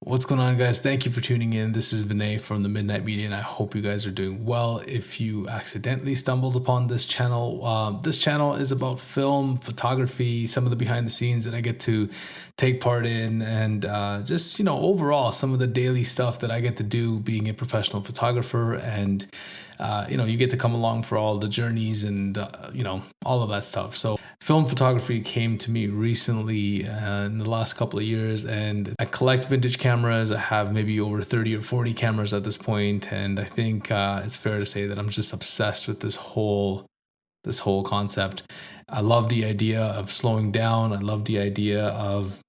What's going on, guys? Thank you for tuning in. This is Vinay from the Midnight Media, and I hope you guys are doing well. If you accidentally stumbled upon this channel is about film, photography, some of the behind the scenes that I get to take part in, and just, overall, some of the daily stuff that I get to do being a professional photographer. And you get to come along for all the journeys and, all of that stuff. So film photography came to me recently in the last couple of years, and I collect vintage cameras. I have maybe over 30 or 40 cameras at this point, and I think it's fair to say that I'm just obsessed with this whole concept. I love the idea of slowing down. I love the idea of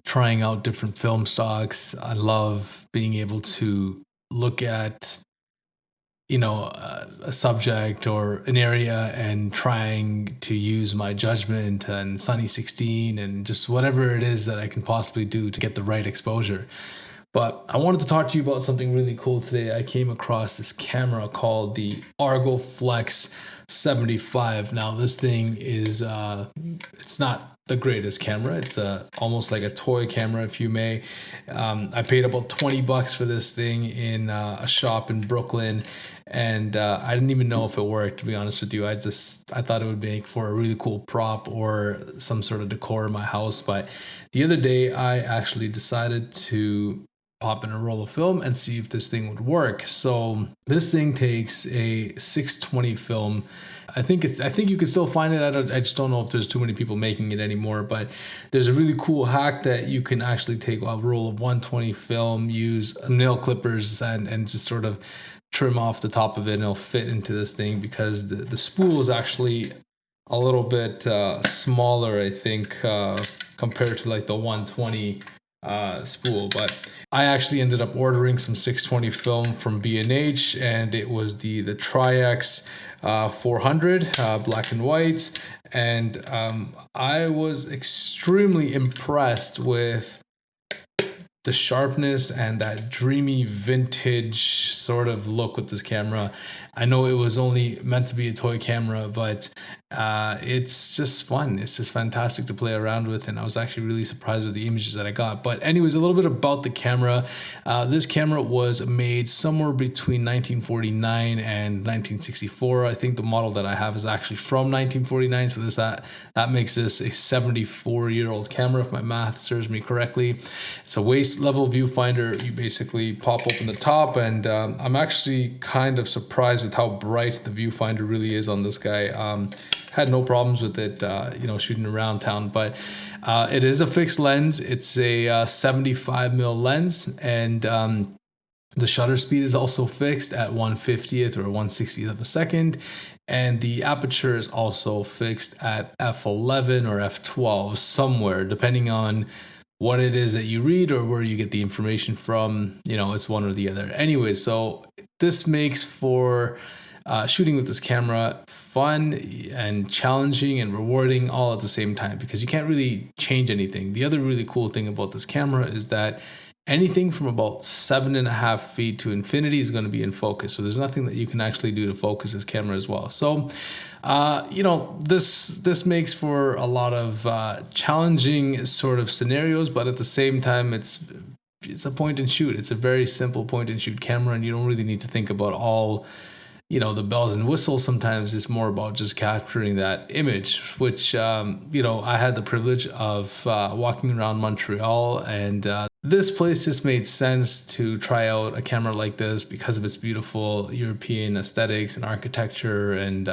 trying out different film stocks. I love being able to look at a subject or an area and trying to use my judgment and Sunny 16 and just whatever it is that I can possibly do to get the right exposure. But I wanted to talk to you about something really cool today. I came across this camera called the Argoflex 75. Now this thing is, it's not the greatest camera. It's almost like a toy camera, if you may. I paid about $20 for this thing in a shop in Brooklyn, and I didn't even know if it worked, to be honest with you. I thought it would make for a really cool prop or some sort of decor in my house. But the other day, I actually decided to pop in a roll of film and see if this thing would work. So this thing takes a 620 film. I think you can still find it. I just don't know if there's too many people making it anymore, but there's a really cool hack that you can actually take a roll of 120 film, use nail clippers and just sort of trim off the top of it, and it'll fit into this thing because the spool is actually a little bit smaller, I think, compared to like the 120 spool. But I actually ended up ordering some 620 film from B&H, and it was the Tri-X 400 black and white, and I was extremely impressed with the sharpness and that dreamy vintage sort of look with this camera. I know it was only meant to be a toy camera, but it's just fun. It's just fantastic to play around with, and I was actually really surprised with the images that I got. But anyways, a little bit about the camera. This camera was made somewhere between 1949 and 1964. I think the model that I have is actually from 1949, so that makes this a 74-year-old camera, if my math serves me correctly. It's a waist level viewfinder. You basically pop open the top, and I'm actually kind of surprised with how bright the viewfinder really is on this guy. Had no problems with it, shooting around town, but it is a fixed lens. It's a 75mm lens, and the shutter speed is also fixed at 1/50th or 1/60th of a second, and the aperture is also fixed at f11 or f12 somewhere, depending on what it is that you read or where you get the information from. It's one or the other. Anyway, so this makes for shooting with this camera fun and challenging and rewarding all at the same time, because you can't really change anything. The other really cool thing about this camera is that anything from about 7.5 feet to infinity is going to be in focus. So there's nothing that you can actually do to focus this camera as well. So, this makes for a lot of challenging sort of scenarios, but at the same time, it's a point and shoot. It's a very simple point and shoot camera, and you don't really need to think about all the bells and whistles. Sometimes it's more about just capturing that image, which, I had the privilege of walking around Montreal, and this place just made sense to try out a camera like this because of its beautiful European aesthetics and architecture and,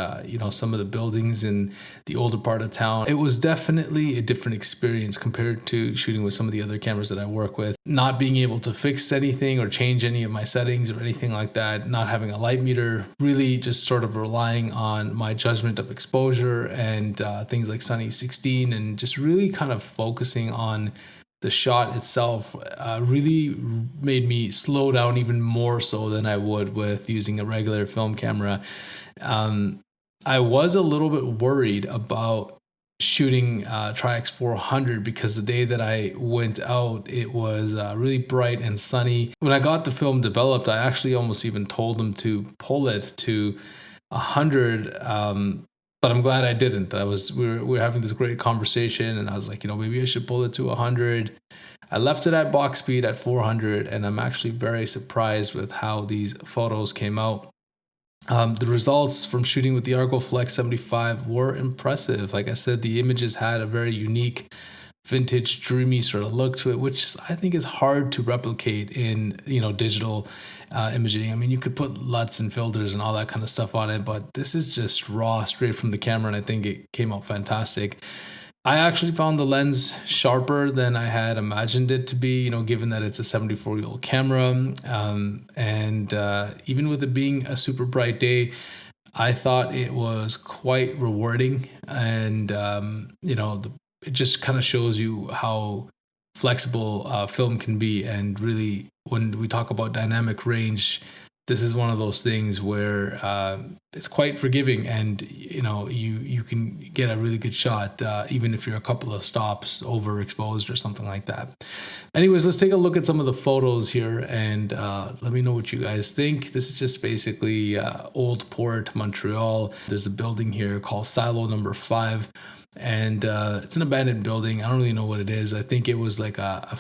some of the buildings in the older part of town. It was definitely a different experience compared to shooting with some of the other cameras that I work with. Not being able to fix anything or change any of my settings or anything like that, not having a light meter, really just sort of relying on my judgment of exposure and things like Sunny 16, and just really kind of focusing on the shot itself really made me slow down even more so than I would with using a regular film camera. I was a little bit worried about shooting Tri-X 400 because the day that I went out, it was really bright and sunny. When I got the film developed, I actually almost even told them to pull it to 100. But I'm glad I didn't. We were having this great conversation, and I was like, maybe I should pull it to 100. I left it at box speed at 400, and I'm actually very surprised with how these photos came out. The results from shooting with the Argoflex 75 were impressive. Like I said, the images had a very unique, vintage, dreamy sort of look to it, which I think is hard to replicate in digital imaging. I mean, you could put LUTs and filters and all that kind of stuff on it, but this is just raw, straight from the camera, and I think it came out fantastic. I actually found the lens sharper than I had imagined it to be, given that it's a 74-year-old camera. And even with it being a super bright day, I thought it was quite rewarding. And, it just kind of shows you how flexible film can be. And really, when we talk about dynamic range, this is one of those things where it's quite forgiving, and you can get a really good shot even if you're a couple of stops overexposed or something like that. Anyways, let's take a look at some of the photos here, and let me know what you guys think. This is just basically Old Port, Montreal. There's a building here called Silo Number 5. And it's an abandoned building. I don't really know what it is. I think it was like a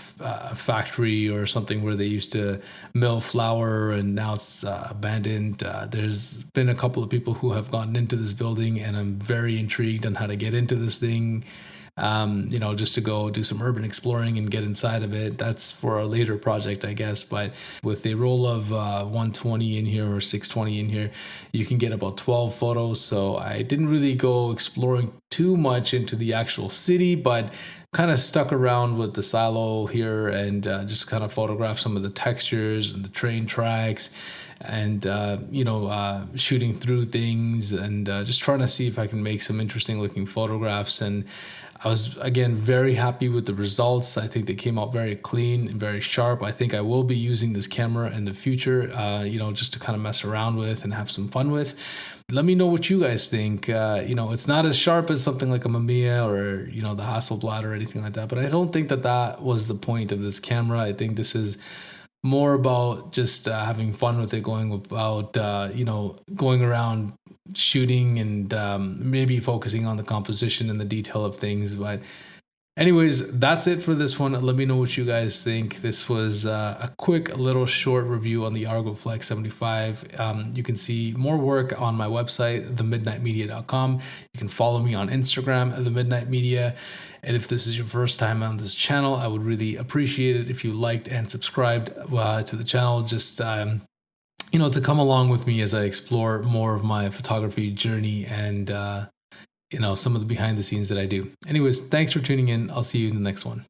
factory or something where they used to mill flour, and now it's abandoned. There's been a couple of people who have gotten into this building, and I'm very intrigued on how to get into this thing. Just to go do some urban exploring and get inside of it. That's for a later project, I guess. But with a roll of 120 in here or 620 in here, you can get about 12 photos. So I didn't really go exploring too much into the actual city, but kind of stuck around with the silo here and just kind of photographed some of the textures and the train tracks, and shooting through things, and just trying to see if I can make some interesting looking photographs. And I was, again, very happy with the results. I think they came out very clean and very sharp. I think I will be using this camera in the future, just to kind of mess around with and have some fun with. Let me know what you guys think. It's not as sharp as something like a Mamiya or, the Hasselblad or anything like that, but I don't think that was the point of this camera. I think this is more about just having fun with it, going around shooting and maybe focusing on the composition and the detail of things. But anyways, that's it for this one. Let me know what you guys think. This was a quick little short review on the Argoflex 75. You can see more work on my website, themidnightmedia.com. You can follow me on Instagram at themidnightmedia. And if this is your first time on this channel, I would really appreciate it if you liked and subscribed to the channel. Just to come along with me as I explore more of my photography journey and some of the behind the scenes that I do. Anyways, thanks for tuning in. I'll see you in the next one.